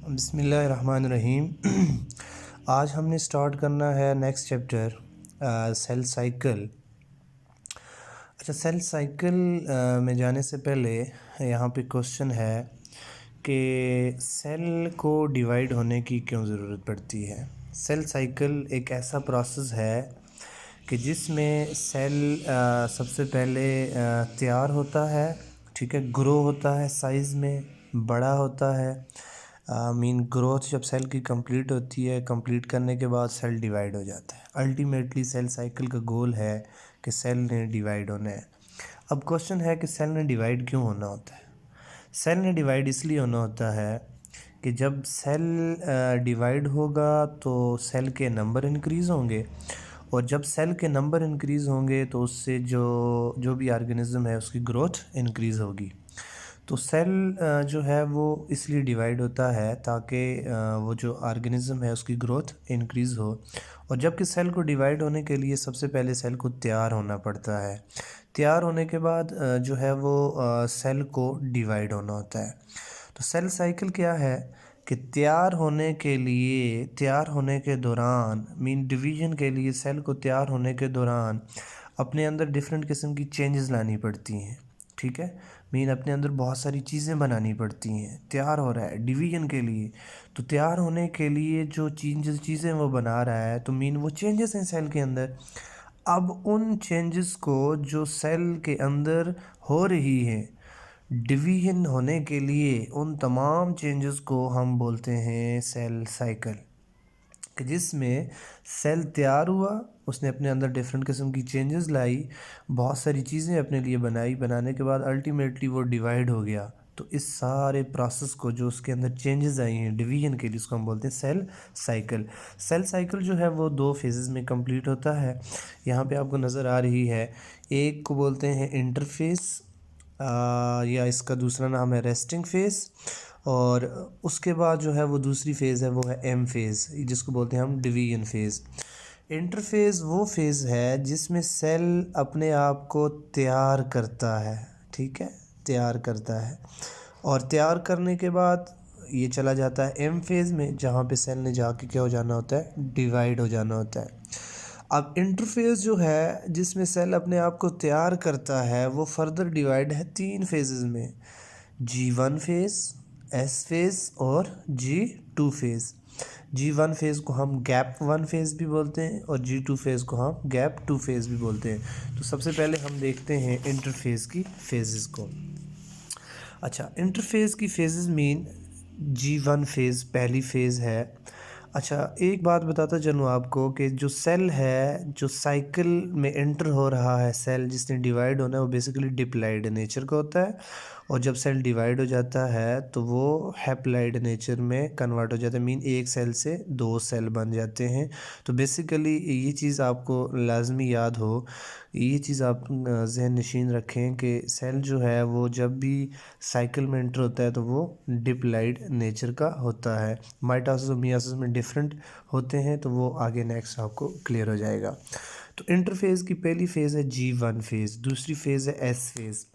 बिस्मिल्लाहिर्रहमानिर्रहीम। आज हमने स्टार्ट करना है नेक्स्ट चैप्टर सेल साइकिल। अच्छा, सेल साइकिल में जाने से पहले यहाँ पे क्वेश्चन है कि सेल को डिवाइड होने की क्यों ज़रूरत पड़ती है। सेल साइकिल एक ऐसा प्रोसेस है कि जिसमें सेल सबसे पहले तैयार होता है, ठीक है, ग्रो होता है, साइज़ में बड़ा होता है। मीन ग्रोथ जब सेल की कंप्लीट होती है, कंप्लीट करने के बाद सेल डिवाइड हो जाता है। अल्टीमेटली सेल साइकिल का गोल है कि सेल ने डिवाइड होना है। अब क्वेश्चन है कि सेल ने डिवाइड क्यों होना होता है। सेल ने डिवाइड इसलिए होना होता है कि जब सेल डिवाइड होगा तो सेल के नंबर इंक्रीज़ होंगे, और जब सेल के नंबर इंक्रीज़ होंगे तो उससे जो भी ऑर्गेनिज़म है उसकी ग्रोथ इंक्रीज़ होगी। तो सेल जो है वो इसलिए डिवाइड होता है ताकि वो जो ऑर्गेनिज़म है उसकी ग्रोथ इंक्रीज़ हो। और जबकि सेल को डिवाइड होने के लिए सबसे पहले सेल को तैयार होना पड़ता है। तैयार होने के बाद जो है वो सेल को डिवाइड होना होता है। तो सेल साइकिल क्या है कि तैयार होने के लिए, तैयार होने के दौरान, मीन डिवीज़न के लिए सेल को तैयार होने के दौरान अपने अंदर डिफरेंट किस्म की चेंजेस लानी पड़ती हैं, ठीक है। मीन अपने अंदर बहुत सारी चीज़ें बनानी पड़ती हैं। तैयार हो रहा है डिवीज़न के लिए, तो तैयार होने के लिए जो चीज़ें वो बना रहा है, तो मीन वो चेंजेस हैं सेल के अंदर। अब उन चेंजेस को जो सेल के अंदर हो रही है डिवीज़न होने के लिए, उन तमाम चेंजेस को हम बोलते हैं सेल साइकिल। कि जिसमें सेल तैयार हुआ, उसने अपने अंदर डिफरेंट किस्म की चेंजेस लाई, बहुत सारी चीज़ें अपने लिए बनाई, बनाने के बाद अल्टीमेटली वो डिवाइड हो गया। तो इस सारे प्रोसेस को जो उसके अंदर चेंजेस आई हैं डिवीज़न के लिए, उसको हम बोलते हैं सेल साइकिल। सेल साइकिल जो है वो 2 फेजेस में कंप्लीट होता है। यहाँ पे आपको नज़र आ रही है, एक को बोलते हैं इंटरफेस, या इसका दूसरा नाम है रेस्टिंग फेज़, और उसके बाद जो है वो दूसरी फ़ेज़ है, वो है एम फेज़, जिसको बोलते हैं हम डिवीजन फ़ेज़। इंटरफ़ेज़ वो फ़ेज़ है जिसमें सेल अपने आप को तैयार करता है, ठीक है, तैयार करता है, और तैयार करने के बाद ये चला जाता है एम फेज़ में, जहाँ पे सेल ने जाके क्या हो जाना होता है, डिवाइड हो जाना होता है। अब इंटरफ़ेज़ जो है जिसमें सेल अपने आप को तैयार करता है, वो फर्दर डिवाइड है 3 फेजेस में, G1 फेज़, S फेज़ और G2 फेज़। G1 फेज़ को हम गैप 1 फेज़ भी बोलते हैं और G2 फेज़ को हम गैप 2 फेज़ भी बोलते हैं। तो सबसे पहले हम देखते हैं इंटरफेज़ की फेजेस को। अच्छा, इंटरफेज़ की फेजेस मीन G1 फेज़ पहली फ़ेज़ है। अच्छा, एक बात बताता चलूँ आपको कि जो सेल है, जो साइकिल में एंटर हो रहा है, सेल जिसने डिवाइड होना है, वो बेसिकली डिप्लॉइड नेचर का होता है, और जब सेल डिवाइड हो जाता है तो वो हैप्लॉइड नेचर में कन्वर्ट हो जाता है, मीन एक सेल से 2 सेल बन जाते हैं। तो बेसिकली ये चीज़ आपको लाजमी याद हो, ये चीज़ आप ज़हन नशीन रखें कि सेल जो है वो जब भी साइकिल में एंटर होता है तो वो डिप्लॉइड नेचर का होता है। माइटोसिस और मियोसिस में डिफरेंट होते हैं, तो वो आगे नेक्स्ट आपको क्लियर हो जाएगा। तो इंटरफेज़ की पहली फ़ेज़ है G1 फेज़, दूसरी फ़ेज़ है S फेज़।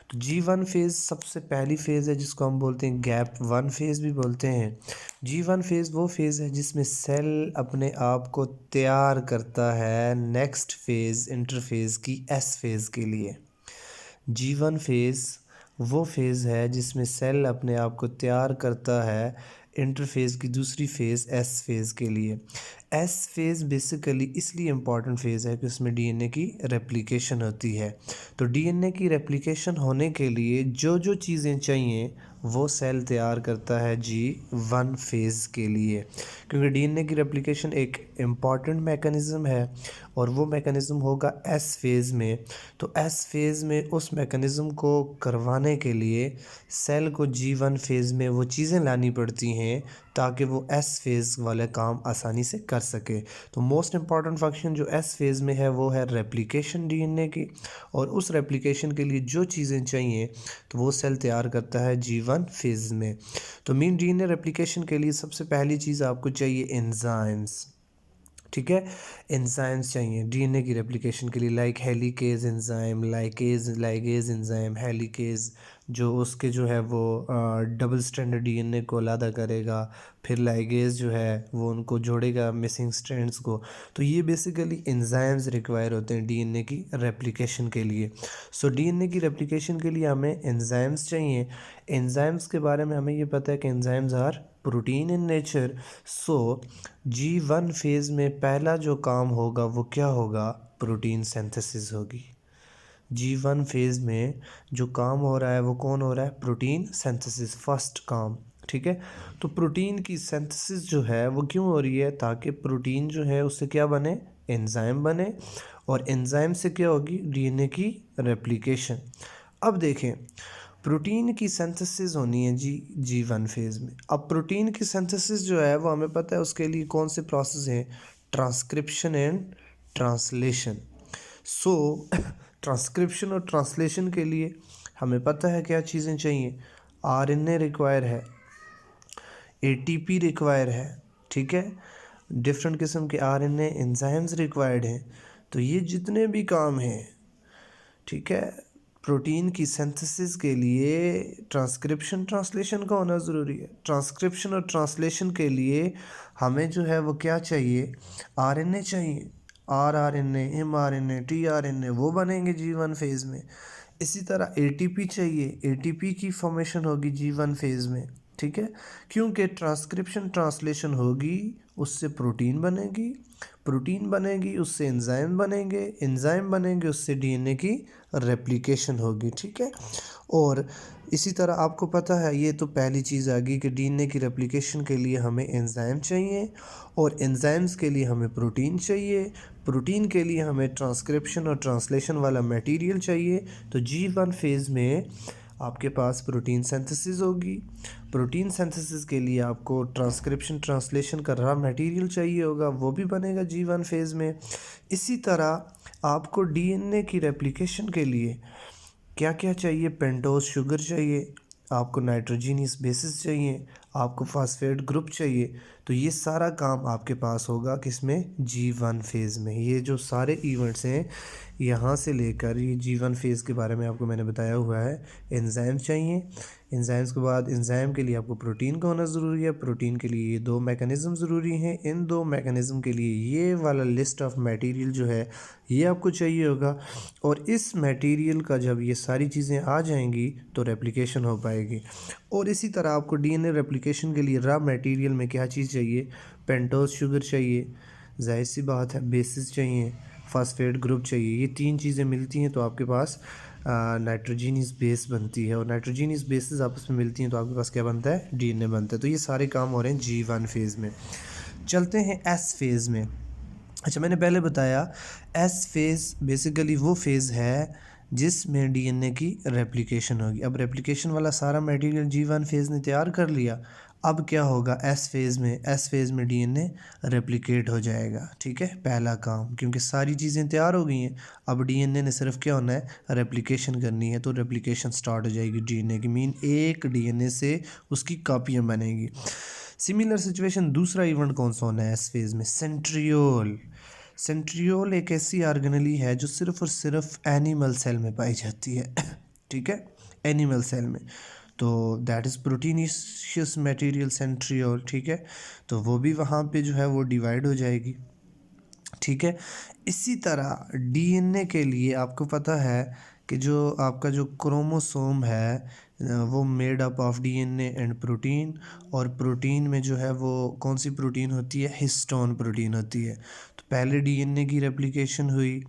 तो G1 फेज़ सबसे पहली फ़ेज़ है जिसको हम बोलते हैं गैप 1 फेज़ भी बोलते हैं। G1 फेज़ वो फेज़ है जिसमें सेल अपने आप को तैयार करता है नेक्स्ट फेज़ इंटरफेज़ की S फेज़ के लिए। G1 फेज़ वो फेज़ है जिसमें सेल अपने आप को तैयार करता है इंटरफेज़ की दूसरी फ़ेज़ S फेज़ के लिए। S फेज़ बेसिकली इसलिए इम्पॉर्टेंट फ़ेज़ है कि उसमें डीएनए की रेप्लिकेशन होती है। तो डीएनए की रेप्लिकेशन होने के लिए जो चीज़ें चाहिए वो सेल तैयार करता है G1 फेज़ के लिए, क्योंकि डीएनए की रेप्लिकेशन एक इम्पॉर्टेंट मैकेनिज़्म है और वो मैकेनिज़्म होगा S फेज़ में। तो S फेज़ में उस मैकेनिज़्म को करवाने के लिए सेल को G1 फेज़ में वो चीज़ें लानी पड़ती हैं ताकि वो S फेज़ वाले काम आसानी से कर सके। तो मोस्ट इम्पॉर्टेंट फंक्शन जो S फेज़ में है वो है रेप्लिकेशन डीएनए की, और उस रेप्लिकेशन के लिए जो चीज़ें चाहिए तो वो सेल तैयार करता है G1 फेज़ में। तो मीन डीएनए रेप्लिकेशन के लिए सबसे पहली चीज़ आपको चाहिए एंजाइम्स, ठीक है, एंजाइम्स चाहिए डीएनए की रेप्लिकेशन के लिए, like helicase enzyme, ligase ligase enzyme, helicase जो उसके जो है वो डबल स्ट्रैंडेड डीएनए को अलग करेगा, फिर लाइगेज जो है वो उनको जोड़ेगा मिसिंग स्ट्रैंड्स को। तो ये बेसिकली एंजाइम्स रिक्वायर होते हैं डीएनए की रेप्लिकेशन के लिए। सो डीएनए की रेप्लिकेशन के लिए हमें एंजाइम्स चाहिए। एंजाइम्स के बारे में हमें ये पता है कि enzymes are protein in nature. So G1 phase में पहला जो काम होगा वो क्या होगा, प्रोटीन सिंथेसिस होगी। G1 फेज़ में जो काम हो रहा है वो कौन हो रहा है, प्रोटीन सिंथेसिस, फर्स्ट काम। ठीक है, तो प्रोटीन की सिंथेसिस जो है वो क्यों हो रही है, ताकि प्रोटीन जो है उससे क्या बने, एंजाइम बने, और एंजाइम से क्या होगी, डीएनए की रेप्लिकेशन। अब देखें, प्रोटीन की सिंथेसिस होनी है G1 फेज़ में। अब प्रोटीन की सिंथेसिस जो है वो हमें पता है उसके लिए कौन से प्रोसेस हैं, transcription and translation. So transcription और ट्रांसलेशन के लिए हमें पता है क्या चीज़ें चाहिए, आरएनए रिक्वायर है, एटीपी रिक्वायर है। ठीक है, डिफरेंट किस्म के आरएनए एंजाइम्स रिक्वायर्ड हैं। तो ये जितने भी काम हैं, ठीक है, प्रोटीन की सिंथेसिस के लिए ट्रांसक्रिप्शन ट्रांसलेशन का होना ज़रूरी है। ट्रांसक्रिप्शन और ट्रांसलेशन के लिए हमें जो है वो क्या चाहिए, आरएनए चाहिए, आरआरएनए, एमआरएनए, टीआरएनए वो बनेंगे G1 फेज़ में। इसी तरह एटीपी चाहिए, एटीपी की फॉर्मेशन होगी G1 फेज़ में। ठीक है, क्योंकि ट्रांसक्रिप्शन ट्रांसलेशन होगी, उससे प्रोटीन बनेगी, प्रोटीन बनेगी उससे एंजाइम बनेंगे, एंजाइम बनेंगे उससे डीएनए की रेप्लिकेशन होगी। ठीक है, और इसी तरह आपको पता है, ये तो पहली चीज़ आ गई कि डीएनए की रेप्लिकेशन के लिए हमें एंजाइम चाहिए, और एंजाइम्स के लिए हमें प्रोटीन चाहिए, प्रोटीन के लिए हमें ट्रांसक्रिप्शन और ट्रांसलेशन वाला मटेरियल चाहिए। तो G1 फेज़ में आपके पास प्रोटीन सिंथेसिस होगी। प्रोटीन सिंथेसिस के लिए आपको ट्रांसक्रिप्शन ट्रांसलेशन का रॉ मटेरियल चाहिए होगा, वो भी बनेगा G1 फेज़ में। इसी तरह आपको डीएनए की रेप्लिकेशन के लिए क्या क्या चाहिए, पेंटोज शुगर चाहिए, आपको नाइट्रोजनियस बेसिस चाहिए, आपको फास्फेट ग्रुप चाहिए। तो ये सारा काम आपके पास होगा किसमें, G1 फेज़ में। ये जो सारे इवेंट्स हैं यहाँ से लेकर, ये G1 फेज़ के बारे में आपको मैंने बताया हुआ है। एंजाइम चाहिए, एंजाइम्स के बाद एंजाइम के लिए आपको प्रोटीन का होना ज़रूरी है, प्रोटीन के लिए ये दो मैकेनिज़्म ज़रूरी हैं, इन दो मैकेनिज़्म के लिए ये वाला लिस्ट ऑफ मटेरियल जो है ये आपको चाहिए होगा। और इस मटेरियल का जब ये सारी चीज़ें आ जाएंगी तो रेप्लिकेशन हो पाएगी। और इसी तरह आपको डीएनए रेप्लिकेशन के लिए रॉ मटेरियल में क्या चीज़ चाहिए, पेंटोज शुगर चाहिए, जाहिर सी बात है, बेसिस चाहिए, फास्फेट ग्रुप चाहिए। ये तीन चीज़ें मिलती हैं तो आपके पास नाइट्रोजनियस बेस बनती है, और नाइट्रोजनियस बेसिस आपस में मिलती हैं तो आपके पास क्या बनता है, डीएनए बनता है। तो ये सारे काम हो रहे हैं G1 फेज़ में। चलते हैं S फेज़ में। अच्छा, मैंने पहले बताया S फेज़ बेसिकली वो फेज़ है जिसमें डीएनए की रेप्लिकेशन होगी। अब रेप्लिकेशन वाला सारा मटेरियल G1 फेज़ ने तैयार कर लिया। अब क्या होगा S फेज़ में, S फेज़ में डीएनए रेप्लिकेट हो जाएगा। ठीक है, पहला काम, क्योंकि सारी चीज़ें तैयार हो गई हैं, अब डीएनए ने सिर्फ क्या होना है, रेप्लिकेशन करनी है। तो रेप्लिकेशन स्टार्ट हो जाएगी डीएनए की, मीन एक डीएनए से उसकी कॉपियाँ बनेगी। सिमिलर सिचुएशन दूसरा इवेंट कौन सा होना है एस फेज़ में, सेंट्रियोल। सेंट्रियोल एक ऐसी ऑर्गेनेली है जो सिर्फ और सिर्फ एनिमल सेल में पाई जाती है। ठीक है, एनिमल सेल में, तो that is proteinaceous material centriole. ठीक है, तो वो भी वहाँ पे जो है वो डिवाइड हो जाएगी। ठीक है, इसी तरह डीएनए के लिए आपको पता है कि जो आपका जो क्रोमोसोम है वो made up of DNA and protein, और प्रोटीन में जो है वो कौन सी प्रोटीन होती है, हिस्टोन प्रोटीन होती है। तो पहले डीएनए की रेप्लिकेशन हुई,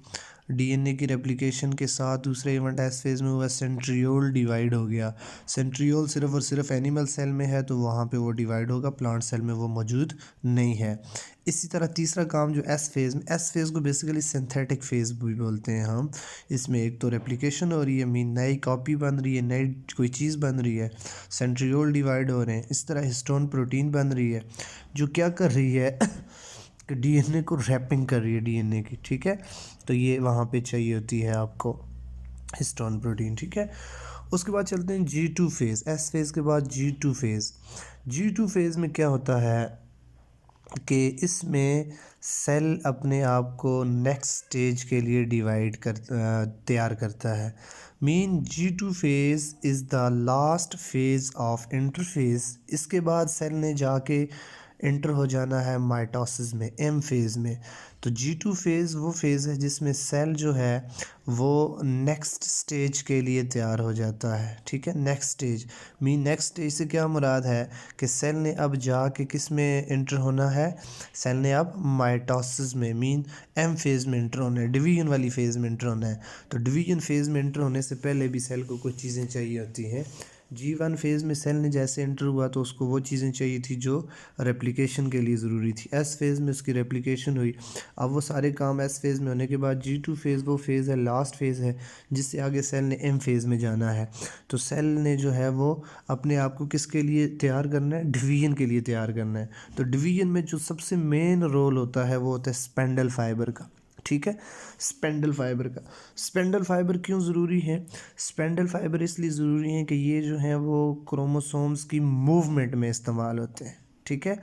डीएनए की रेप्लिकेशन के साथ दूसरे इवेंट एस फेज़ में हुआ, सेंट्रियोल डिवाइड हो गया। सेंट्रियोल सिर्फ और सिर्फ एनिमल सेल में है तो वहाँ पे वो डिवाइड होगा, प्लांट सेल में वो मौजूद नहीं है। इसी तरह तीसरा काम जो एस फेज़ में, एस फेज़ को बेसिकली सिंथेटिक फेज़ भी बोलते हैं हम। इसमें एक तो रेप्लिकेशन हो रही है, मीन नई कॉपी बन रही है, नई कोई चीज़ बन रही है, सेंट्रियोल डिवाइड हो रहे हैं। इस तरह हिस्टोन प्रोटीन बन रही है जो क्या कर रही है कि डीएनए को रैपिंग कर रही है डीएनए की। ठीक है, तो ये वहाँ पे चाहिए होती है आपको हिस्टोन प्रोटीन। ठीक है, उसके बाद चलते हैं G2 फेज़। एस फेज़ के बाद G2 फेज़। G2 फेज़ में क्या होता है, कि इसमें सेल अपने आप को नेक्स्ट स्टेज के लिए तैयार करता है। Mean G2 phase is the last phase of interphase. इसके बाद सेल ने जाके इंटर हो जाना है माइटोसिस में, एम फेज़ में। तो G2 फेज़ वो फेज़ है जिसमें सेल जो है वो नेक्स्ट स्टेज के लिए तैयार हो जाता है। ठीक है, नेक्स्ट स्टेज नेक्स्ट स्टेज से क्या मुराद है कि सेल ने अब जाके किस में इंटर होना है, सेल ने अब माइटोसिस में एम फेज़ में इंटर होना है, डिवीजन वाली फेज़ में इंटर होना है। तो डिवीजन फेज़ में इंटर होने से पहले भी सेल को कुछ चीज़ें चाहिए होती हैं। G1 फेज़ में सेल ने जैसे इंटर हुआ तो उसको वो चीज़ें चाहिए थी जो रेप्लिकेशन के लिए ज़रूरी थी। एस फेज़ में उसकी रेप्लिकेशन हुई। अब वो सारे काम एस फेज़ में होने के बाद G2 फेज़ वो फेज़ है, लास्ट फेज़ है जिससे आगे सेल ने एम फेज़ में जाना है। तो सेल ने जो है वो अपने आप को किसके लिए तैयार करना है, डिवीजन के लिए तैयार करना है। तो डिवीजन में जो सबसे मेन रोल होता है वो होता है स्पेंडल फाइबर का। ठीक है, स्पेंडल फाइबर का। स्पेंडल फाइबर क्यों ज़रूरी है? स्पेंडल फाइबर इसलिए ज़रूरी है कि ये जो है वो क्रोमोसोम्स की मूवमेंट में इस्तेमाल होते हैं। ठीक है,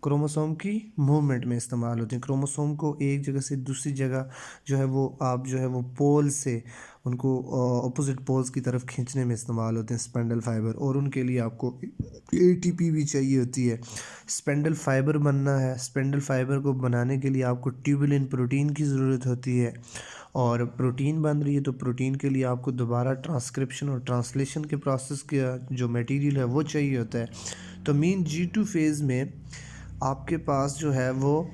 क्रोमोसोम की मूवमेंट में इस्तेमाल होते हैं। क्रोमोसोम को एक जगह से दूसरी जगह जो है वो आप जो है वो पोल से उनको अपोजिट पोल्स की तरफ खींचने में इस्तेमाल होते हैं स्पेंडल फाइबर, और उनके लिए आपको एटीपी भी चाहिए होती है। स्पेंडल फाइबर बनना है, स्पेंडल फाइबर को बनाने के लिए आपको ट्यूबुलिन प्रोटीन की ज़रूरत होती है, और प्रोटीन बन रही है तो प्रोटीन के लिए आपको दोबारा ट्रांसक्रिप्शन और ट्रांसलेशन के प्रोसेस का जो मटेरियल है वो चाहिए होता है। तो G2 फेज़ में आपके पास जो है वो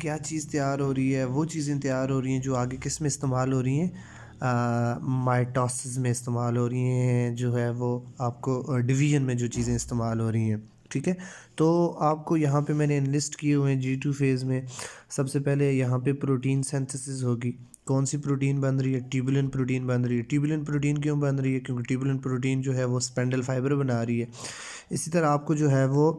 क्या चीज़ तैयार हो रही है, वो चीज़ें तैयार हो रही हैं जो आगे किस में इस्तेमाल हो रही हैं, माइटोसिस में इस्तेमाल हो रही हैं, जो है वो आपको डिवीजन में जो चीज़ें इस्तेमाल हो रही हैं। ठीक है, तो आपको यहाँ पे मैंने इनलिस्ट किए हुए हैं G2 फेज़ में। सबसे पहले यहाँ पे प्रोटीन सिंथेसिस होगी। कौन सी प्रोटीन बन रही है? ट्यूबुलिन प्रोटीन बन रही है। ट्यूबुलिन प्रोटीन क्यों बन रही है? क्योंकि ट्यूबुलिन प्रोटीन जो है वो स्पेंडल फाइबर बना रही है। इसी तरह आपको जो है वो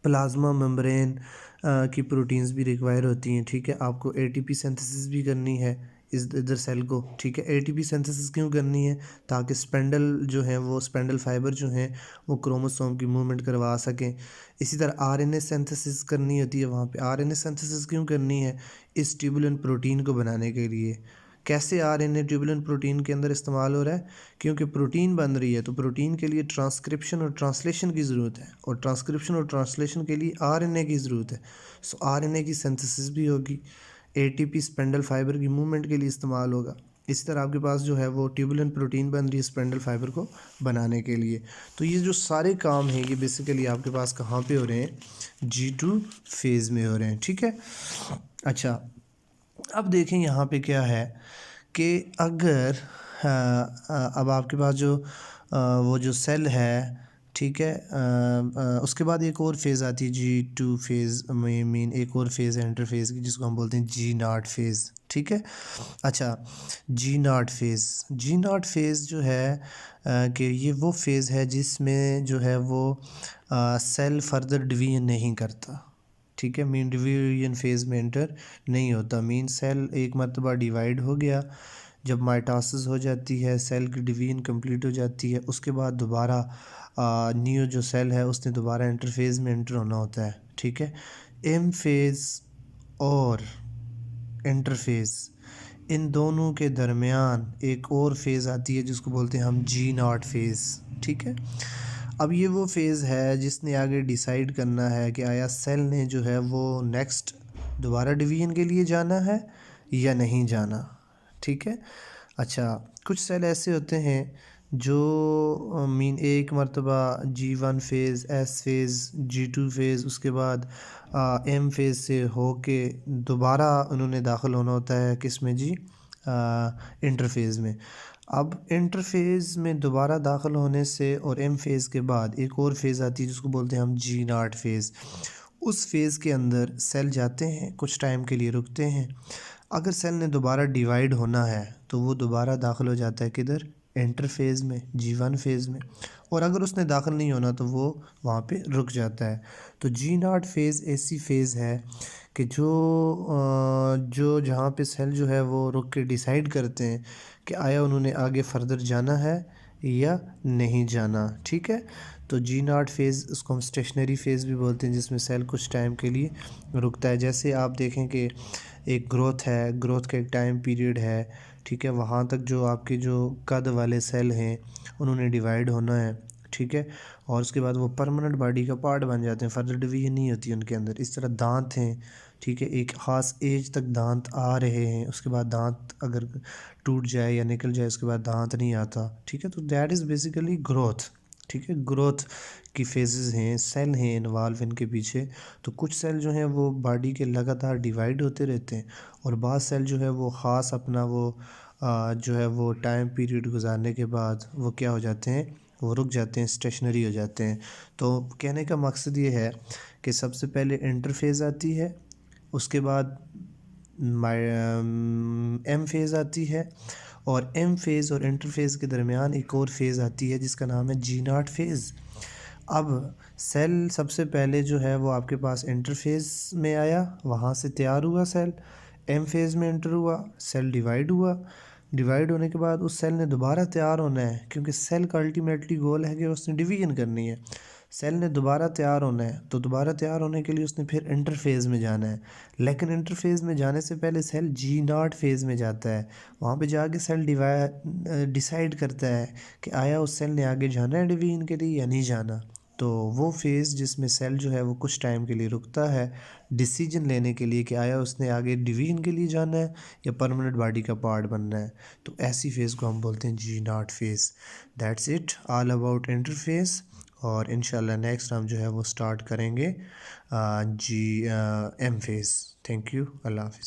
प्लाज्मा मेम्ब्रेन की प्रोटीन्स भी रिक्वायर होती हैं। ठीक है, आपको एटीपी सिंथेसिस भी करनी है इधर सेल को। ठीक है, एटीपी सिंथेसिस क्यों करनी है? ताकि स्पेंडल जो है वो स्पेंडल फाइबर जो हैं वो क्रोमोसोम की मूवमेंट करवा सकें। इसी तरह आरएनए सिंथेसिस करनी होती है वहाँ पे। आरएनए सिंथेसिस क्यों करनी है? इस ट्यूबुलिन प्रोटीन को बनाने के लिए। कैसे आरएनए ट्यूबुलिन प्रोटीन के अंदर इस्तेमाल हो रहा है? क्योंकि प्रोटीन बन रही है तो प्रोटीन के लिए ट्रांसक्रिप्शन और ट्रांसलेशन की ज़रूरत है, और ट्रांसक्रिप्शन और ट्रांसलेशन के लिए आरएनए की ज़रूरत है। सो आरएनए की सिंथेसिस भी होगी। एटीपी स्पेंडल फाइबर की मूवमेंट के लिए इस्तेमाल होगा। इस तरह आपके पास जो है वो ट्यूबुलिन प्रोटीन बन रही है स्पेंडल फाइबर को बनाने के लिए। तो ये जो सारे काम हैं ये बेसिकली आपके पास कहाँ पे हो रहे हैं? G2 फेज़ में हो रहे हैं। ठीक है, अच्छा अब देखें यहाँ पे क्या है कि अगर अब आपके पास जो वो जो सेल है, ठीक है, उसके बाद एक और फेज़ आती है G2 फेज़ में, एक और फेज़ है इंटरफेज़ की जिसको हम बोलते हैं G0 फेज़। ठीक है, अच्छा G0 फेज़ जो है कि ये वो फेज़ है जिसमें जो है वो सेल फर्दर डिवीजन नहीं करता। ठीक है, डिवीजन फेज़ में एंटर नहीं होता। सेल एक मरतबा डिवाइड हो गया, जब माइटोसिस हो जाती है, सेल की डिवीजन कंप्लीट हो जाती है, उसके बाद दोबारा न्यू जो सेल है उसने दोबारा इंटरफेज़ में एंटर होना होता है। ठीक है, एम फेज़ और इंटरफेज़ इन दोनों के दरमियान एक और फेज़ आती है जिसको बोलते हैं हम G0 फेज़। ठीक है, अब ये वो फेज़ है जिसने आगे डिसाइड करना है कि आया सेल ने जो है वो नेक्स्ट दोबारा डिवीजन के लिए जाना है या नहीं जाना। ठीक है, अच्छा कुछ सेल ऐसे होते हैं जो एक मरतबा G1 phase, S phase, G2 phase, उसके बाद एम फेज़ से होके दोबारा उन्होंने दाखिल होना होता है किस में जी, इंटरफेज़ में। अब इंटरफेज़ में दोबारा दाखिल होने से और एम फेज़ के बाद एक और फेज़ आती है जिसको बोलते हैं हम G0 फेज़। उस फेज़ के अंदर सेल जाते हैं, कुछ टाइम के लिए रुकते हैं। अगर सेल ने दोबारा डिवाइड होना है तो वो दोबारा दाखिल हो जाता है किधर? इंटरफेज़ में, G1 फेज़ में। और अगर उसने दाखिल नहीं होना तो वो वहाँ पे रुक जाता है। तो G0 फेज़ ऐसी फेज़ है कि जो जहाँ पे सेल जो है वो रुक के डिसाइड करते हैं कि आया उन्होंने आगे फर्दर जाना है या नहीं जाना। ठीक है, तो जी नॉट फेज़, उसको हम स्टेशनरी फेज़ भी बोलते हैं, जिसमें सेल कुछ टाइम के लिए रुकता है। जैसे आप देखें कि एक ग्रोथ है, ग्रोथ का एक टाइम पीरियड है, ठीक है, वहाँ तक जो आपके जो कद वाले सेल हैं उन्होंने डिवाइड होना है, ठीक है, और उसके बाद वो परमानेंट बॉडी का पार्ट बन जाते हैं, फर्दर डिवीजन नहीं होती उनके अंदर। इस तरह दांत हैं, ठीक है, एक ख़ास एज तक दांत आ रहे हैं, उसके बाद दांत अगर टूट जाए या निकल जाए उसके बाद दांत नहीं आता, ठीक है, तो दैट इज़ बेसिकली ग्रोथ, ठीक है। ग्रोथ की फेजेस हैं, सेल हैं इन्वॉल्व इनके पीछे। तो कुछ सेल जो हैं वो बॉडी के लगातार डिवाइड होते रहते हैं, और बाद सेल जो है वो ख़ास अपना वो जो है वो टाइम पीरियड गुजारने के बाद वो क्या हो जाते हैं, वो रुक जाते हैं, स्टेशनरी हो जाते हैं। तो कहने का मकसद ये है कि सबसे पहले इंटरफेज़ आती है, उसके बाद एम फेज़ आती है, और एम फेज़ और इंटरफेज़ के दरमियान एक और फेज़ आती है जिसका नाम है जी नॉट फेज़। अब सेल सबसे पहले जो है वो आपके पास इंटरफेज़ में आया, वहाँ से तैयार हुआ सेल, एम फेज़ में एंटर हुआ, सेल डिवाइड हुआ, डिवाइड होने के बाद उस सेल ने दोबारा तैयार होना है, क्योंकि सेल का अल्टीमेटली गोल है कि उसने डिवीजन करनी है। सेल ने दोबारा तैयार होना है, तो दोबारा तैयार होने के लिए उसने फिर इंटरफेज़ में जाना है, लेकिन इंटरफेज़ में जाने से पहले सेल जी नॉट फेज़ में जाता है। वहाँ पे जाके सेल डिसाइड करता है कि आया उस सेल ने आगे जाना है डिवीजन के लिए या नहीं जाना। तो वो फेज़ जिसमें सेल जो है वो कुछ टाइम के लिए रुकता है डिसीजन लेने के लिए कि आया उसने आगे डिवीजन के लिए जाना है या परमानेंट बॉडी का पार्ट बनना है। तो ऐसी फेज़ को हम बोलते हैं G naught phase. That's it all about interphase. और इंशाल्लाह नेक्स्ट हम जो है वो स्टार्ट करेंगे G M phase. Thank you, अल्लाह हाफ़िज़।